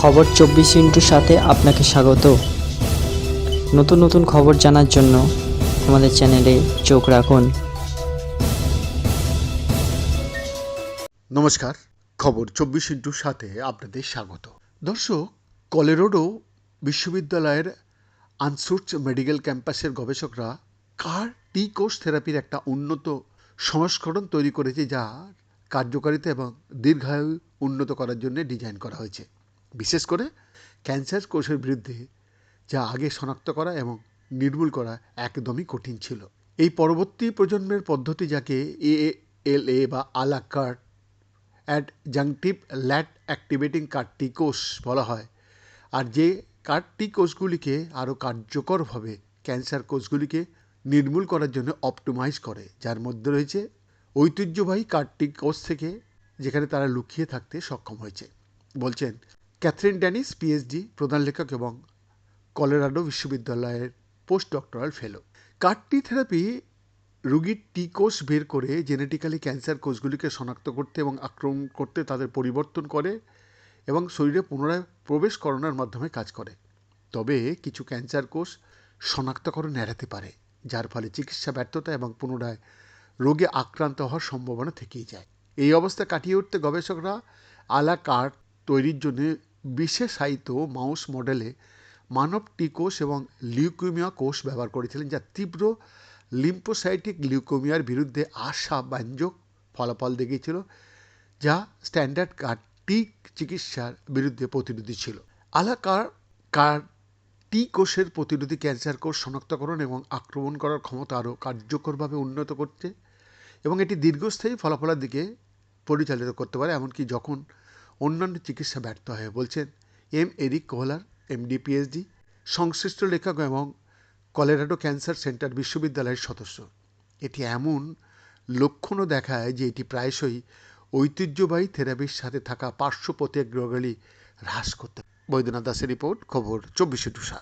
খবর 24 সাথে আপনাকে স্বাগত। নতুন নতুন খবর জানার জন্য আমাদের চ্যানেলে চোখ রাখুন। নমস্কার, খবর 24x7 আপনাদের স্বাগত। দর্শক, কলোরাডো বিশ্ববিদ্যালয়ের আনসুটস মেডিকেল ক্যাম্পাসের গবেষকরা কার টি কোষ থেরাপির একটা উন্নত সংস্করণ তৈরি করেছে, যা কার্যকারিতা এবং দীর্ঘায়ু উন্নত করার জন্য ডিজাইন করা হয়েছে, বিশেষ করে ক্যান্সার কোষের বিরুদ্ধে, যা আগে শনাক্ত করা এবং নির্মূল করা একদমই কঠিন ছিল। এই পরবর্তী প্রজন্মের পদ্ধতি, যাকে ALA বা আলা কার্ট অ্যাডজাংটিভ ল্যাট অ্যাক্টিভেটিং কার-টি কোষ বলা হয়, আর যে কার-টি কোষগুলিকে আরও কার্যকরভাবে ক্যান্সার কোষগুলিকে নির্মূল করার জন্য অপটিমাইজ করে, যার মধ্যে রয়েছে ঐতিহ্যবাহী কার-টি কোষ থেকে, যেখানে তারা লুকিয়ে থাকতে সক্ষম হয়েছে, বলছেন ক্যাথরিন ড্যানিস, PhD, প্রধান লেখক এবং কলোরাডো বিশ্ববিদ্যালয়ের পোস্ট ডক্টরাল ফেলো। কার-টি থেরাপি রোগীর টি কোষ বের করে জেনেটিক্যালি ক্যান্সার কোষগুলিকে শনাক্ত করতে এবং আক্রমণ করতে তাদের পরিবর্তন করে এবং শরীরে পুনরায় প্রবেশ করানোর মাধ্যমে কাজ করে। তবে কিছু ক্যান্সার কোষ শনাক্তকরণ এড়াতে পারে, যার ফলে চিকিৎসা ব্যর্থতা এবং পুনরায় রোগে আক্রান্ত হওয়ার সম্ভাবনা থেকেই যায়। এই অবস্থা কাটিয়ে উঠতে গবেষকরা আলা কার্ট তৈরির জন্য বিশেষায়িত মাউস মডেলে মানব টি কোষ এবং লিউকেমিয়া কোষ ব্যবহার করেছিলেন, যা তীব্র লিম্ফোসাইটিক লিউকেমিয়ার বিরুদ্ধে আশাব্যঞ্জক ফলাফল দেখিয়েছিল, যা স্ট্যান্ডার্ড কার-টি চিকিৎসার বিরুদ্ধে প্রতিরোধী ছিল। আলা কার-টি কোষের প্রতিরোধী ক্যান্সার কোষ শনাক্তকরণ এবং আক্রমণ করার ক্ষমতা আরও কার্যকরভাবে উন্নত করতে এবং এটি দীর্ঘস্থায়ী ফলাফলের দিকে পরিচালিত করতে পারে, এমনকি যখন অন্যান্য চিকিৎসা ব্যর্থ হয়, বলছেন এরিক কোহলার, MD, PhD, সংশ্লিষ্ট লেখক এবং কলোরাডো ক্যান্সার সেন্টার বিশ্ববিদ্যালয়ের সদস্য। এটি এমন লক্ষণও দেখায় যে এটি প্রায়শই ঐতিহ্যবাহী থেরাপির সাথে থাকা পার্শ্ব প্রতিক্রিয়াগুলি হ্রাস করতে। বৈদ্যনাথ দাসের রিপোর্ট, খবর 24x7।